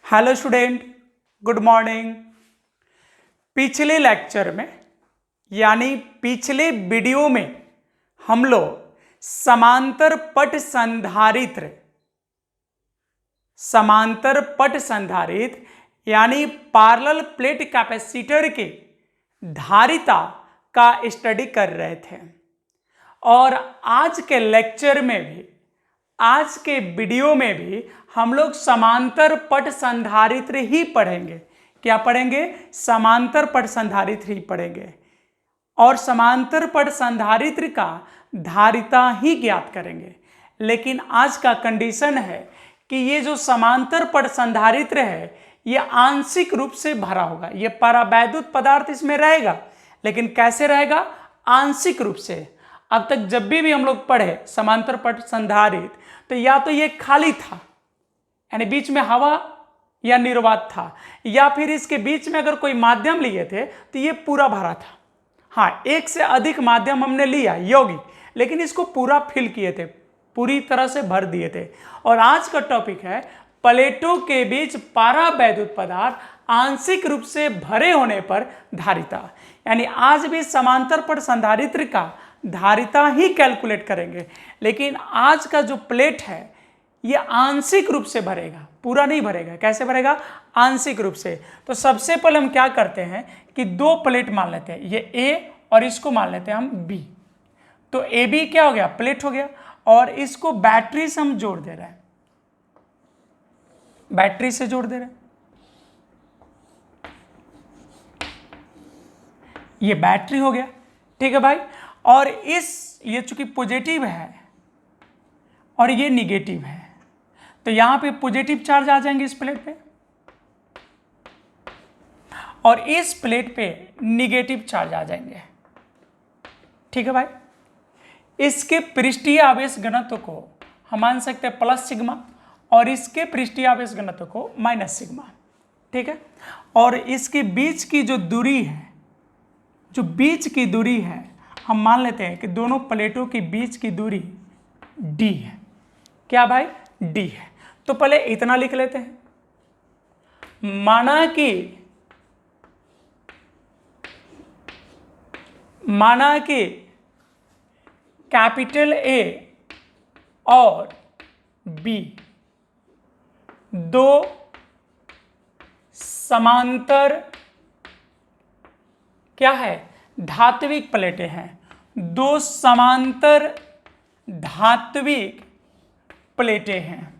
Hello student, good morning. पिछले lecture में यानी पिछले वीडियो में हम लोग समांतर पट संधारित्र यानी पैरेलल प्लेट कैपेसिटर के धारिता का स्टडी कर रहे थे। और आज के लेक्चर में भी, आज के वीडियो में भी हम लोग समांतर पट संधारित्र ही पढ़ेंगे। क्या पढ़ेंगे? समांतर पट संधारित्र ही पढ़ेंगे और समांतर पट संधारित्र का धारिता ही ज्ञात करेंगे। लेकिन आज का कंडीशन है कि ये जो समांतर पट संधारित्र है ये आंशिक रूप से भरा होगा। ये परावैद्युत पदार्थ इसमें रहेगा, लेकिन कैसे रहेगा? आंशिक रूप से। अब तक जब भी हम लोग पढ़े समांतर पट संधारित्र तो या तो ये खाली था यानी बीच में हवा या निर्वात था, या फिर इसके बीच में अगर कोई माध्यम लिए थे तो ये पूरा भरा था। हाँ, एक से अधिक माध्यम हमने लिया यौगिक, लेकिन इसको पूरा फिल किए थे, पूरी तरह से भर दिए थे। और आज का टॉपिक है प्लेटों के बीच परावैद्युत पदार्थ आंशिक रूप से भरे होने पर धारिता। यानी आज भी समांतर पट संधारित्र का धारिता ही कैलकुलेट करेंगे, लेकिन आज का जो प्लेट है ये आंशिक रूप से भरेगा, पूरा नहीं भरेगा। कैसे भरेगा? आंशिक रूप से। तो सबसे पहले हम क्या करते हैं कि दो प्लेट मान लेते हैं, ये ए और इसको मान लेते हैं हम बी। तो ए बी क्या हो गया? प्लेट हो गया। और इसको बैटरी से हम जोड़ दे रहे हैं, बैटरी से जोड़ दे रहे हैं। ये बैटरी हो गया, ठीक है भाई। और ये चूंकि पॉजिटिव है और ये निगेटिव है, तो यहां पे पॉजिटिव चार्ज आ जाएंगे इस प्लेट पे, और इस प्लेट पे निगेटिव चार्ज आ जाएंगे, ठीक है भाई। इसके पृष्ठीय आवेश घनत्व को हम मान सकते हैं प्लस सिग्मा और इसके पृष्ठीय आवेश घनत्व को माइनस सिग्मा, ठीक है। और इसके बीच की जो दूरी है, जो बीच की दूरी है, हम मान लेते हैं कि दोनों प्लेटों के बीच की दूरी d है। क्या भाई? d है। तो पहले इतना लिख लेते हैं, माना कि कैपिटल A और B दो समांतर क्या है? धात्विक प्लेटें हैं। दो समांतर धात्विक प्लेटें हैं।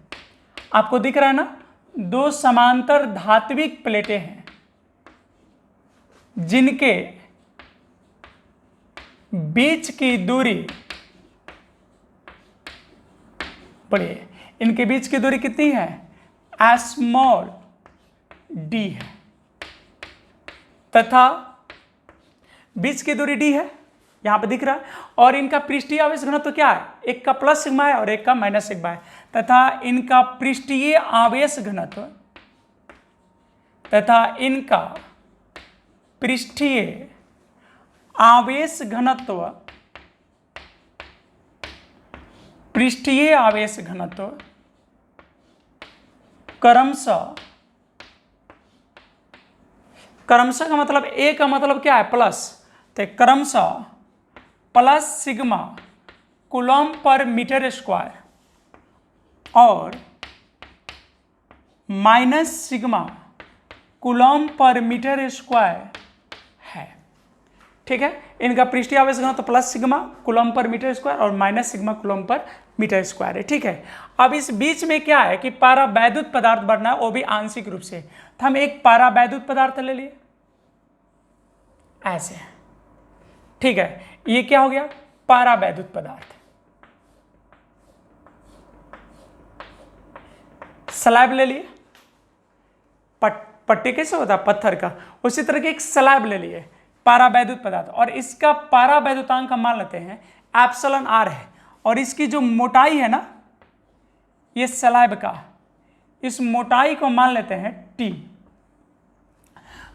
आपको दिख रहा है ना? दो समांतर धात्विक प्लेटें हैं जिनके बीच की दूरी बढ़िए, इनके बीच की दूरी कितनी है? स्मॉल d है, तथा बीच की दूरी d है, यहां पे दिख रहा है। और इनका पृष्ठीय आवेश घनत्व तो क्या है? एक का प्लस सिग्मा है और एक का माइनस सिग्मा है, तथा इनका पृष्ठीय आवेश घनत्व क्रमशः का मतलब ए का मतलब क्या है? प्लस, तो क्रमशः प्लस सिग्मा कूलम्ब पर मीटर स्क्वायर और माइनस सिग्मा कूलम्ब पर मीटर स्क्वायर है, ठीक है। इनका पृष्ठीय आवेश घनत्व तो प्लस सिग्मा कूलम्ब पर मीटर स्क्वायर और माइनस सिग्मा कूलम्ब पर मीटर स्क्वायर है, ठीक है। अब इस बीच में क्या है कि परावैद्युत पदार्थ बढ़ना है, वो भी आंशिक रूप से। तो हम एक परावैद्युत पदार्थ ले लिए ऐसे, ठीक है। ये क्या हो गया? परावैद्युत पदार्थ। स्लैब ले लिए, पट्टी कैसे होता है? पत्थर का, उसी तरह के एक स्लैब ले लिए, परावैद्युत पदार्थ। और इसका परावैद्युतांक हम मान लेते हैं एप्सिलॉन r है, और इसकी जो मोटाई है ना, ये स्लैब का, इस मोटाई को मान लेते हैं t।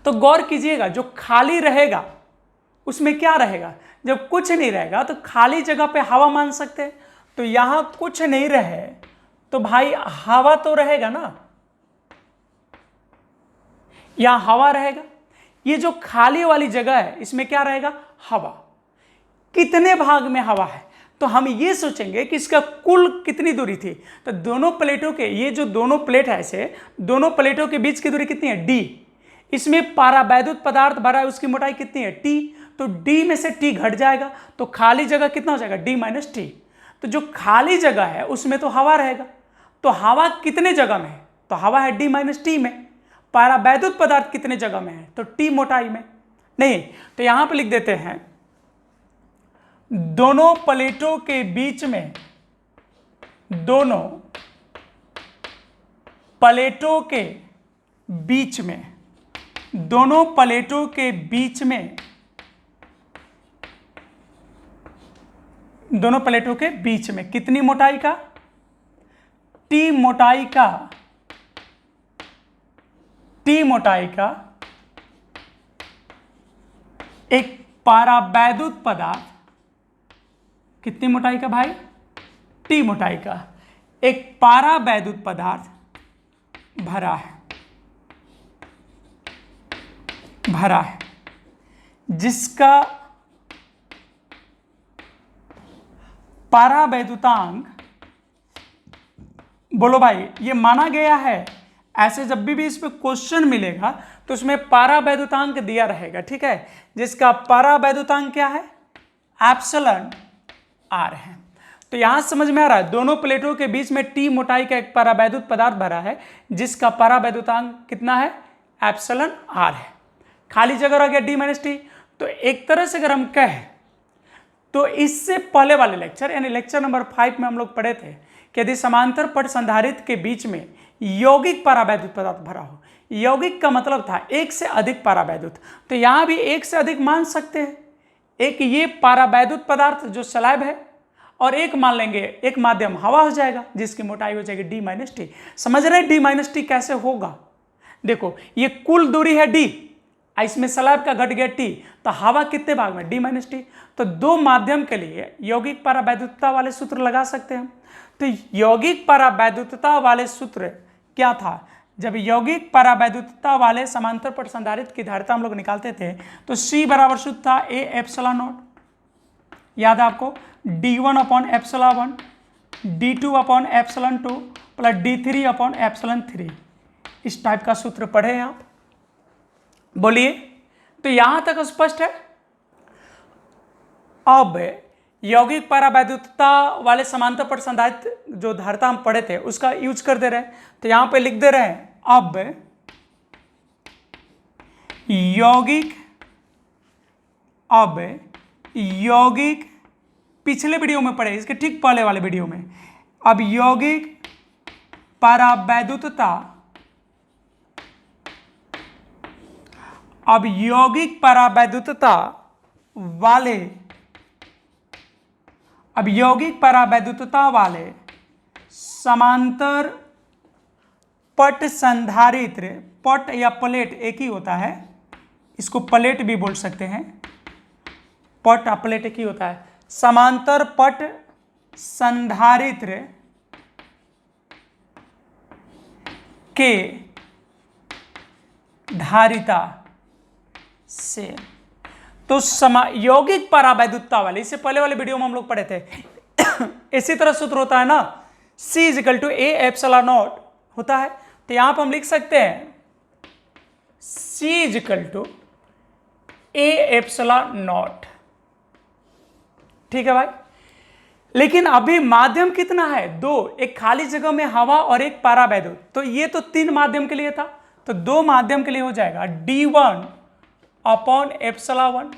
तो गौर कीजिएगा, जो खाली रहेगा उसमें क्या रहेगा? जब कुछ नहीं रहेगा तो खाली जगह पे हवा मान सकते हैं। तो यहां कुछ नहीं रहे तो भाई हवा तो रहेगा ना, यहां हवा रहेगा, ये जो खाली वाली जगह है इसमें क्या रहेगा, हवा। कितने भाग में हवा है, तो हम ये सोचेंगे कि इसका कुल कितनी दूरी थी। तो दोनों प्लेटों के, ये जो दोनों प्लेट है ऐसे, दोनों प्लेटों के बीच की दूरी कितनी है, d। इसमें पारावैद्युत पदार्थ भरा है, उसकी मोटाई कितनी है, t। तो d में से t घट जाएगा, तो खाली जगह कितना हो जाएगा, d माइनस टी। तो जो खाली जगह है उसमें तो हवा रहेगा, तो हवा कितने जगह में है, तो हवा है d माइनस टी में। पारावैद्युत पदार्थ कितने जगह में है, तो t मोटाई में। नहीं, तो यहां पर लिख देते हैं दोनों प्लेटों के बीच में, दोनों प्लेटों के बीच में, दोनों प्लेटों के बीच में, दोनों प्लेटों के बीच में कितनी मोटाई का, टी मोटाई का, टी मोटाई का एक पारावैद्युत पदार्थ, कितनी मोटाई का भाई, टी मोटाई का एक पारावैद्युत पदार्थ भरा है, भरा है, जिसका पारावैद्युतांक, बोलो भाई ये माना गया है, ऐसे जब भी इस पे क्वेश्चन मिलेगा तो उसमें पारावैद्युतांक दिया रहेगा, ठीक है, जिसका पारावैद्युतांक क्या है, एप्सिलॉन आर है। तो यहां समझ में आ रहा है, दोनों प्लेटों के बीच में टी मोटाई का एक पारावैद्युत पदार्थ भरा है, जिसका पारावैद्युतांक कितना है, एप्सिलॉन आर है। खाली जगह रह गया d माइनस टी। तो एक तरह से अगर हम कहें तो इससे पहले वाले लेक्चर यानी लेक्चर नंबर 5 में हम लोग पढ़े थे कि यदि समांतर पट संधारित्र के बीच में यौगिक पारावैद्युत पदार्थ भरा हो, यौगिक का मतलब था एक से अधिक पारावैद्युत, तो यहां भी एक से अधिक मान सकते हैं। एक ये पारावैद्युत पदार्थ जो स्लैब है, और एक मान लेंगे एक माध्यम हवा हो जाएगा, जिसकी मोटाई हो जाएगी d माइनस टी। समझ रहे d माइनस टी कैसे होगा, देखो ये कुल दूरी है d, इसमें स्लैब का घट गया t, तो हवा कितने भाग में, d माइनस टी। तो दो माध्यम के लिए यौगिक पारावैद्युतता वाले सूत्र लगा सकते हैं। तो यौगिक पारावैद्युतता वाले सूत्र क्या था, जब यौगिक पारावैद्युतता वाले समांतर पट संधारित्र की धारिता हम लोग निकालते थे तो C बराबर सूत्र था A एप्सिलॉन नॉट, याद है आपको, D1 upon epsilon 1, D2 upon epsilon 2 plus D3 upon epsilon 3। इस टाइप का सूत्र पढ़े हैं आप, बोलिए। तो यहां तक स्पष्ट है। अब यौगिक पारावैद्युतता वाले समांतर पट संधारित्र जो धारिता हम पढ़े थे उसका यूज कर दे रहे हैं, तो यहां पे लिख दे रहे हैं अब यौगिक पिछले वीडियो में पढ़े, इसके ठीक पहले वाले वीडियो में, अब यौगिक पारावैद्युतता, अब यौगिक पारावैद्युतता वाले, अब यौगिक पारावैद्युतता वाले समांतर पट संधारित्र, पट या प्लेट एक ही होता है, इसको प्लेट भी बोल सकते हैं, पट या प्लेट एक ही होता है, समांतर पट संधारित्र के धारिता से, तो यौगिक पारावैद्युतता वाले, इससे पहले वाले वीडियो में हम लोग पढ़े थे इसी तरह सूत्र होता है ना, C is equal to A epsilon not होता है। तो यहां पर हम लिख सकते हैं C is equal to A epsilon not, ठीक है भाई। लेकिन अभी माध्यम कितना है, दो, एक खाली जगह में हवा और एक पारावैद्युत, तो ये तो 3 माध्यम के लिए था, तो 2 माध्यम के लिए हो जाएगा D1 अपॉन एप्सिलॉन 1,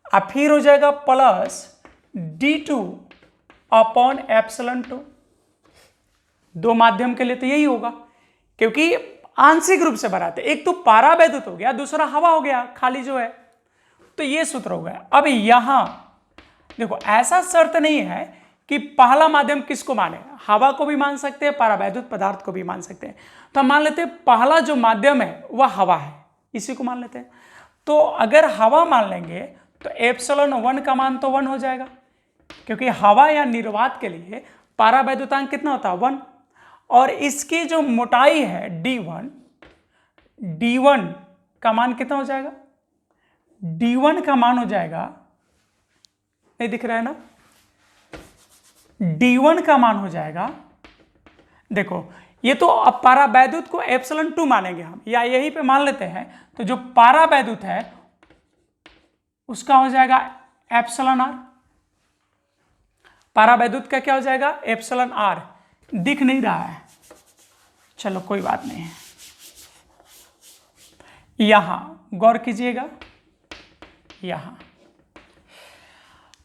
अब फिर हो जाएगा प्लस D2 अपॉन एप्सिलॉन 2। 2 माध्यम के लिए तो यही होगा, क्योंकि आंशिक रूप से भराते, एक तो पारावैद्युत हो गया, दूसरा हवा हो गया खाली जो है, तो ये सूत्र हो गया। अब यहां देखो ऐसा शर्त नहीं है कि पहला माध्यम किसको माने, हवा को भी मान सकते हैं, पारावैद्युत पदार्थ को भी मान सकते हैं। तो हम मान लेते हैं पहला जो माध्यम है वह हवा है, इसी को मान लेते हैं। तो अगर हवा मान लेंगे तो एप्सिलॉन 1 का मान तो 1 हो जाएगा, क्योंकि हवा या निर्वात के लिए पारावैद्युतांक कितना होता है 1, और इसकी जो मोटाई है D1, D1 का मान कितना हो जाएगा, D1 का मान हो जाएगा, नहीं दिख रहा है ना, D1 का मान हो जाएगा, देखो ये तो अब पारावैद्युत को ε2 मानेंगे हम, या यहीं पे मान लेते हैं, तो जो पारावैद्युत है उसका हो जाएगा εr, पारावैद्युत का क्या हो जाएगा εr, दिख नहीं रहा है, चलो कोई बात नहीं है। यहां गौर कीजिएगा, यहां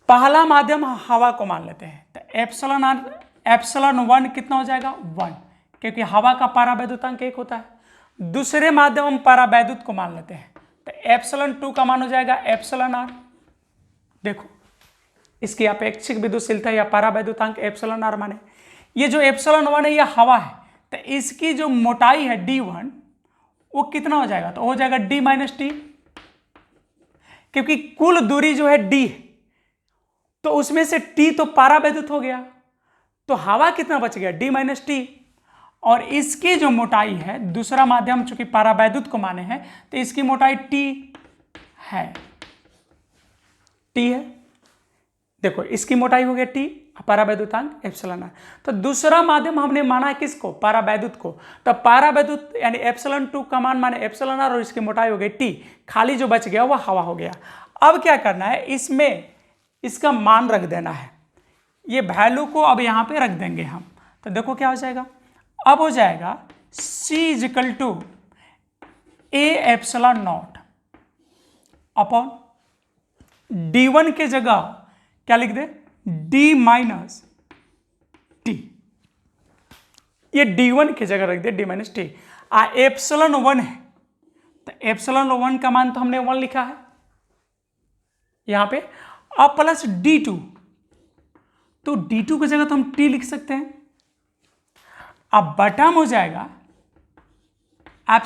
पहला माध्यम हवा को मान लेते हैं, तो ε1 कितना हो जाएगा 1, क्योंकि हवा का पारावैद्युतांक 1 होता है। दूसरे माध्यम हम पारावैद्युत को मान लेते हैं, तो ε2 का मान हो जाएगा εr। देखो इसकी अपेक्षिक विद्युतशीलता या पारावैद्युतांक εr माने, ये जो ε1 है यह हवा है, तो इसकी जो मोटाई है D1 वो कितना हो जाएगा, तो हो जाएगा D - T, क्योंकि कुल दूरी जो है D है, तो उसमें से T तो पारावैद्युत हो गया, तो हवा कितना बच गया D - T, और इसकी जो मोटाई है, दूसरा माध्यम चूंकि पारावैद्युत को माने हैं, तो इसकी मोटाई T है, T है, देखो इसकी मोटाई हो गया T, पारावैद्युतांक εr। तो दूसरा माध्यम हमने माना है किसको, पारावैद्युत को, तो पारावैद्युत यानी ε2 का मान माने εr, और इसकी मोटाई हो गई T, खाली जो बच गया वो हवा हो गया। अब क्या करना है, इसमें इसका मान रख देना है, ये वैल्यू को अब यहां पे रख देंगे हम, तो देखो क्या हो जाएगा, अब हो जाएगा C = A ε0 अपॉन D1 के जगह क्या लिख दे D - T, ये D1 की जगह रख दे D - T, ε1 है, तो ε1 का मान तो हमने 1 लिखा है यहां पे, अब प्लस D2, तो D2 की जगह तो हम T लिख सकते हैं, अब बटा हो जाएगा εr,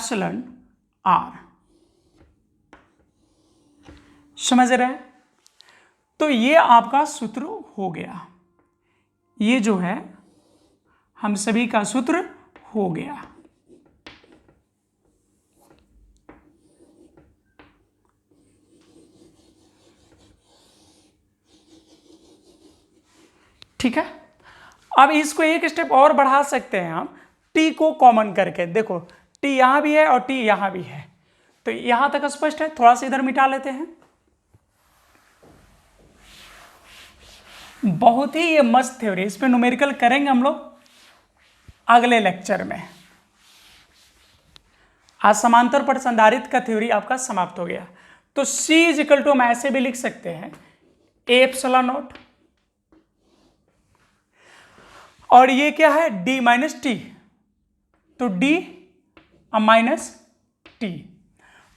समझ रहे हैं। तो ये आपका सूत्र हो गया, ये जो है हम सभी का सूत्र हो गया। ठीक है, अब इसको एक स्टेप और बढ़ा सकते हैं हम, T को कॉमन करके, देखो T यहां भी है और T यहां भी है, तो यहां तक स्पष्ट है, थोड़ा सा इधर मिटा लेते हैं। बहुत ही ये मस्त थ्योरी, इस पे न्यूमेरिकल करेंगे हम लोग अगले लेक्चर में। आज समांतर पट संधारित्र का थ्योरी आपका समाप्त हो गया। तो C = हम ऐसे भी लिख सकते हैं A ε0, और ये क्या है D - T, तो D - T,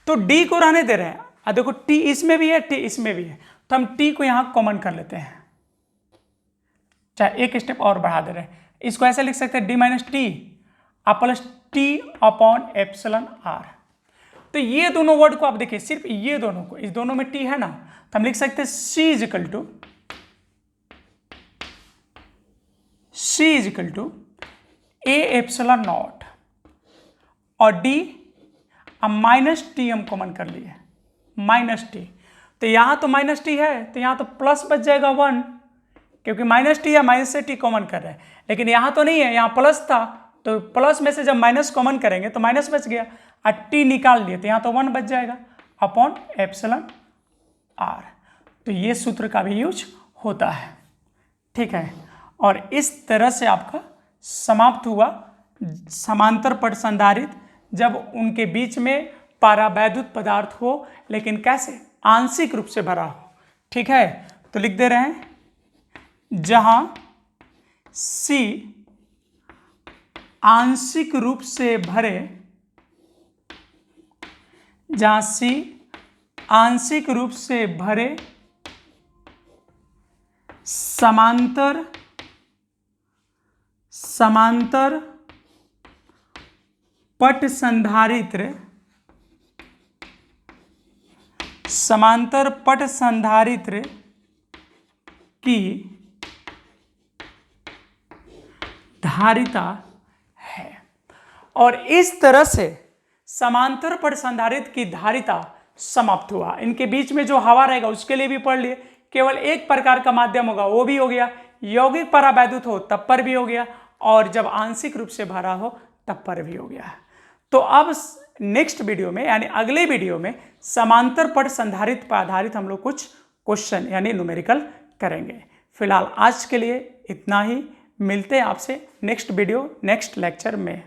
तो D को रहने दे रहे हैं, देखो T इसमें भी है T इसमें भी है, तो हम T को यहां कॉमन कर लेते हैं, चाहे एक स्टेप और बढ़ा दे रहे हैं, इसको ऐसे लिख सकते हैं D - T plus T upon εr। तो ये दोनों वर्ड को आप देखिए, सिर्फ ये दोनों को, इस दोनों में T है ना, तो हम लिख सकते हैं C = A ε0 और D -T हम कॉमन कर लिए, -T, तो यहां तो -T है, तो यहां तो प्लस बच जाएगा 1, क्योंकि -T है, माइनस से T कॉमन कर रहे हैं, लेकिन यहां तो नहीं है, यहां प्लस था, तो प्लस में से जब माइनस कॉमन करेंगे तो माइनस बच गया, और T निकाल लिए तो यहां तो 1 बच जाएगा अपॉन εr। तो ये सूत्र का भी यूज होता है, ठीक है। और इस तरह से आपका समाप्त हुआ समांतर पट संधारित्र, जब उनके बीच में पारावैद्युत पदार्थ हो, लेकिन कैसे, आंशिक रूप से भरा हो, ठीक है। तो लिख दे रहे हैं, जहां C आंशिक रूप से भरे, जहां C आंशिक रूप से भरे समांतर पट संधारित्र, समांतर पट संधारित्र की धारिता है। और इस तरह से समांतर पट संधारित्र की धारिता समाप्त हुआ। इनके बीच में जो हवा रहेगा उसके लिए भी पढ़ लिए। केवल एक प्रकार का माध्यम होगा वो भी हो गया, यौगिक परावैद्युत हो तब पर भी हो गया, और जब आंशिक रूप से भरा हो तब पर भी हो गया। तो अब नेक्स्ट वीडियो में यानी अगले वीडियो में समांतर पट संधारित्र पर आधारित हम लोग कुछ क्वेश्चन यानी न्यूमेरिकल करेंगे। फिलहाल आज के लिए इतना ही, मिलते हैं आपसे नेक्स्ट वीडियो नेक्स्ट लेक्चर में।